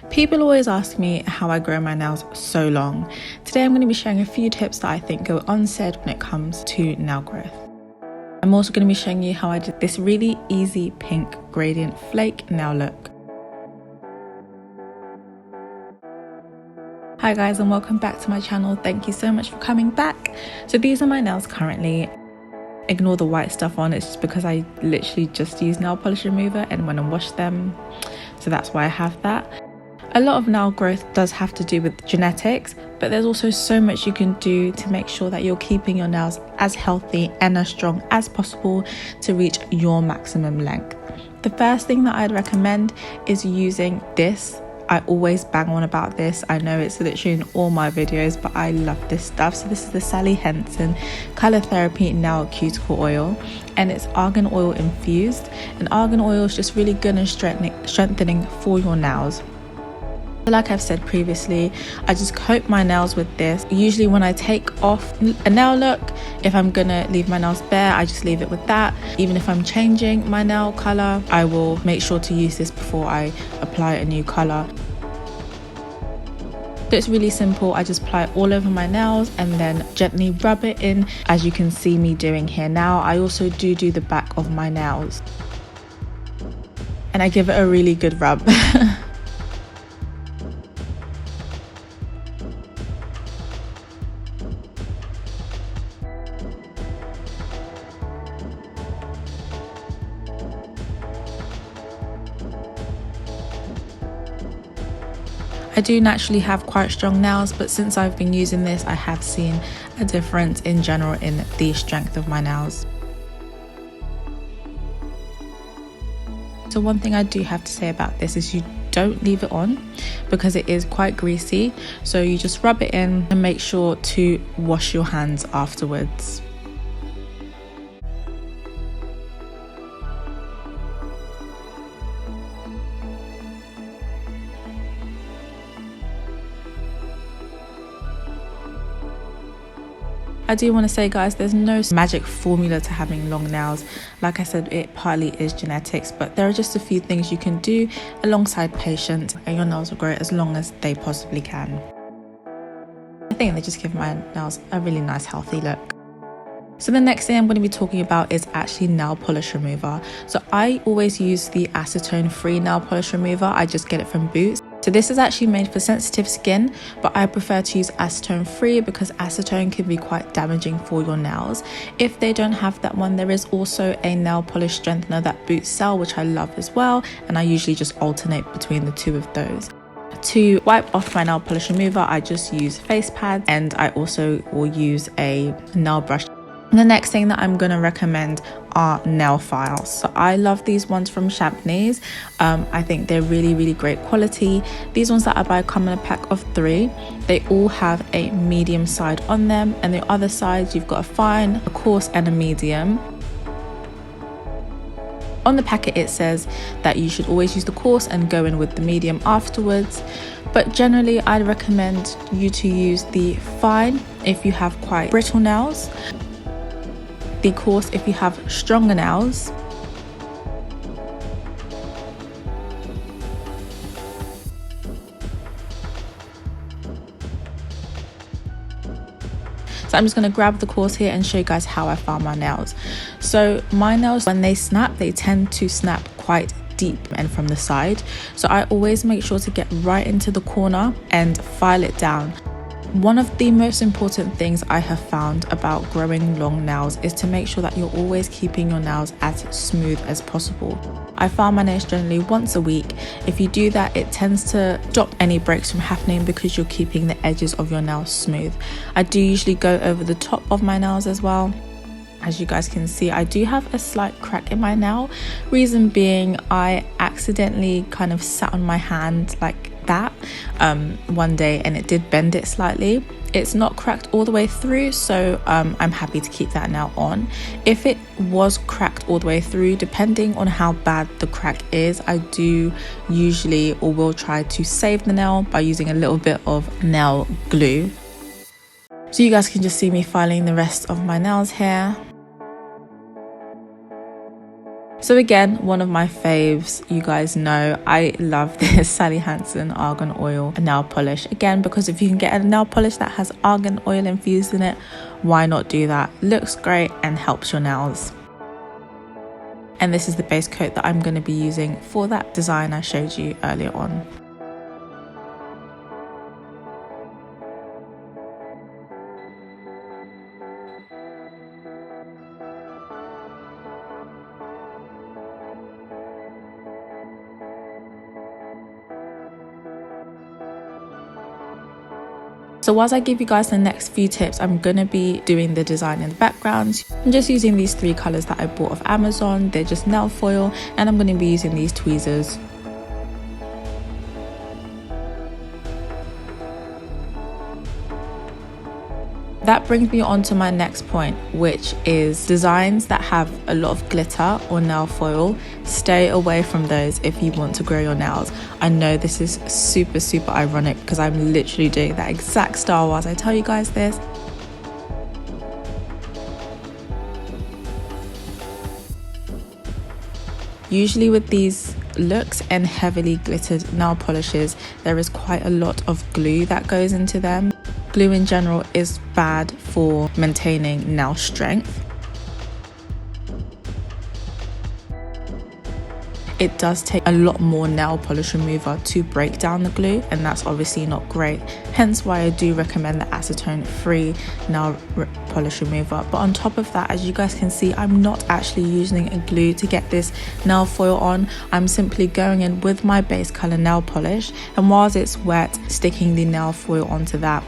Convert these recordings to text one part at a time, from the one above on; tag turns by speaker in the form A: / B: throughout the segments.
A: People always ask me how I grow my nails so long. Today I'm going to be sharing a few tips that I think go unsaid when it comes to nail growth. I'm also going to be showing you how I did this really easy pink gradient flake nail look. Hi guys, and welcome back to my channel. Thank you so much for coming back. So these are my nails currently. Ignore the white stuff on, it's just because I literally just use nail polish remover and when I wash them, so that's why I have that. A lot of nail growth does have to do with genetics, but there's also so much you can do to make sure that you're keeping your nails as healthy and as strong as possible to reach your maximum length. The first thing that I'd recommend is using this. I always bang on about this. I know it's literally in all my videos, but I love this stuff. So this is the Sally Hansen Color Therapy Nail Cuticle Oil, and it's argan oil infused. And argan oil is just really good and strengthening for your nails. Like I've said previously, I just coat my nails with this. Usually when I take off a nail look, if I'm gonna leave my nails bare, I just leave it with that. Even if I'm changing my nail color, I will make sure to use this before I apply a new color. So it's really simple. I just apply it all over my nails and then gently rub it in, as you can see me doing here now. I also do the back of my nails and I give it a really good rub. I do naturally have quite strong nails, but since I've been using this, I have seen a difference in general in the strength of my nails. So one thing I do have to say about this is you don't leave it on because it is quite greasy. So you just rub it in and make sure to wash your hands afterwards. I do want to say, guys, there's no magic formula to having long nails. Like I said, it partly is genetics, but there are just a few things you can do alongside patience and your nails will grow as long as they possibly can. I think they just give my nails a really nice healthy look. So the next thing I'm going to be talking about is actually nail polish remover. So I always use the acetone free nail polish remover. I just get it from Boots. So this is actually made for sensitive skin, but I prefer to use acetone free because acetone can be quite damaging for your nails. If they don't have that one, there is also a nail polish strengthener that Boots sell, which I love as well, and I usually just alternate between the two of those. To wipe off my nail polish remover, I just use face pads, and I also will use a nail brush. The next thing that I'm going to recommend are nail files. So I love these ones from Champneys. I think they're really great quality. These ones that I buy come in a pack of 3. They all have a medium side on them, and the other sides you've got a fine, a coarse and a medium. On the packet it says that you should always use the coarse and go in with the medium afterwards, but generally I'd recommend you to use the fine if you have quite brittle nails, the coarse if you have stronger nails, so I'm just going to grab the coarse here and show you guys how I file my nails. So my nails, when they snap, they tend to snap quite deep and from the side, so I always make sure to get right into the corner and file it down. One of the most important things I have found about growing long nails is to make sure that you're always keeping your nails as smooth as possible. I file my nails generally once a week. If you do that, it tends to stop any breaks from happening because you're keeping the edges of your nails smooth. I do usually go over the top of my nails as well. As you guys can see, I do have a slight crack in my nail. Reason being, I accidentally kind of sat on my hand like that one day and it did bend it slightly. It's not cracked all the way through, so I'm happy to keep that nail on. If it was cracked all the way through, depending on how bad the crack is, I do usually or will try to save the nail by using a little bit of nail glue. So you guys can just see me filing the rest of my nails here. So again, one of my faves, you guys know, I love this Sally Hansen Argan Oil nail polish. Again, because if you can get a nail polish that has argan oil infused in it, why not do that? Looks great and helps your nails. And this is the base coat that I'm going to be using for that design I showed you earlier on. So whilst I give you guys the next few tips, I'm going to be doing the design in the background. I'm just using these 3 colours that I bought off Amazon. They're just nail foil, and I'm going to be using these tweezers. That brings me on to my next point, which is designs that have a lot of glitter or nail foil. Stay away from those if you want to grow your nails. I know this is super ironic because I'm literally doing that exact style whilst I tell you guys this. Usually with these looks and heavily glittered nail polishes, there is quite a lot of glue that goes into them. Glue in general is bad for maintaining nail strength. It does take a lot more nail polish remover to break down the glue, and that's obviously not great. Hence why I do recommend the acetone-free nail polish remover. But on top of that, as you guys can see, I'm not actually using a glue to get this nail foil on. I'm simply going in with my base color nail polish, and whilst it's wet, sticking the nail foil onto that.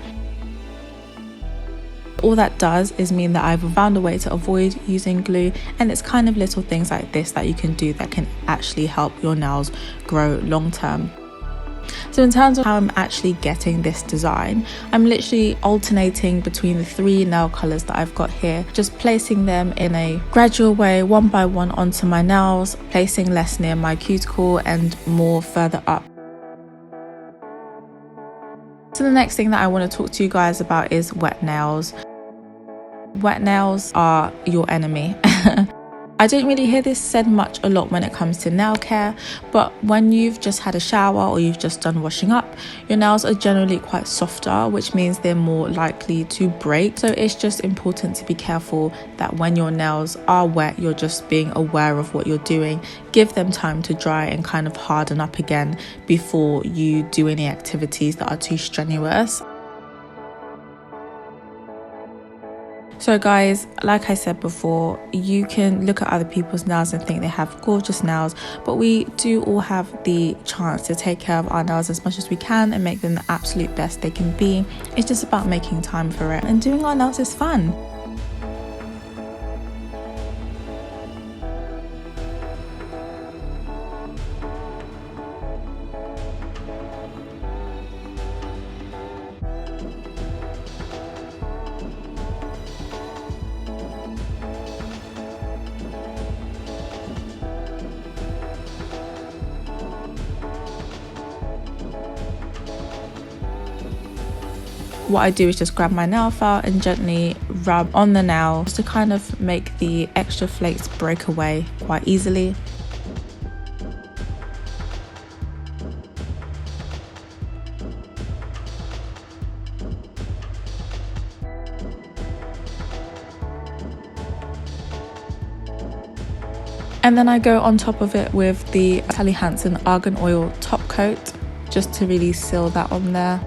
A: All that does is mean that I've found a way to avoid using glue, and it's kind of little things like this that you can do that can actually help your nails grow long term. So in terms of how I'm actually getting this design, I'm literally alternating between the 3 nail colours that I've got here, just placing them in a gradual way, one by one onto my nails, placing less near my cuticle and more further up. So the next thing that I want to talk to you guys about is wet nails. Wet nails are your enemy. I don't really hear this said a lot when it comes to nail care, but when you've just had a shower or you've just done washing up, your nails are generally quite softer, which means they're more likely to break. So it's just important to be careful that when your nails are wet, you're just being aware of what you're doing. Give them time to dry and kind of harden up again before you do any activities that are too strenuous. So guys, like I said before, you can look at other people's nails and think they have gorgeous nails, but we do all have the chance to take care of our nails as much as we can and make them the absolute best they can be. It's just about making time for it, and doing our nails is fun. What I do is just grab my nail file and gently rub on the nail just to kind of make the extra flakes break away quite easily. And then I go on top of it with the Sally Hansen Argan Oil top coat just to really seal that on there.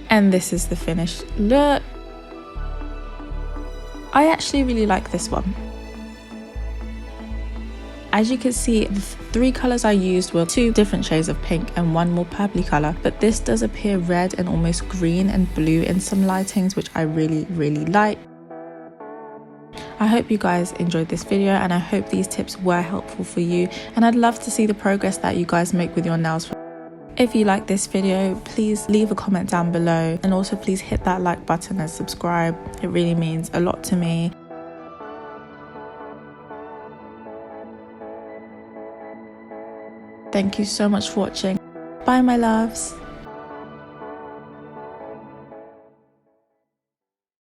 A: And this is the finished look. I actually really like this one. As you can see, the 3 colours I used were 2 different shades of pink and 1 more purpley colour, but this does appear red and almost green and blue in some lightings, which I really like. I hope you guys enjoyed this video, and I hope these tips were helpful for you, and I'd love to see the progress that you guys make with your nails. If you like this video, please leave a comment down below, and also please hit that like button and subscribe. It really means a lot to me. Thank you so much for watching. Bye, my loves.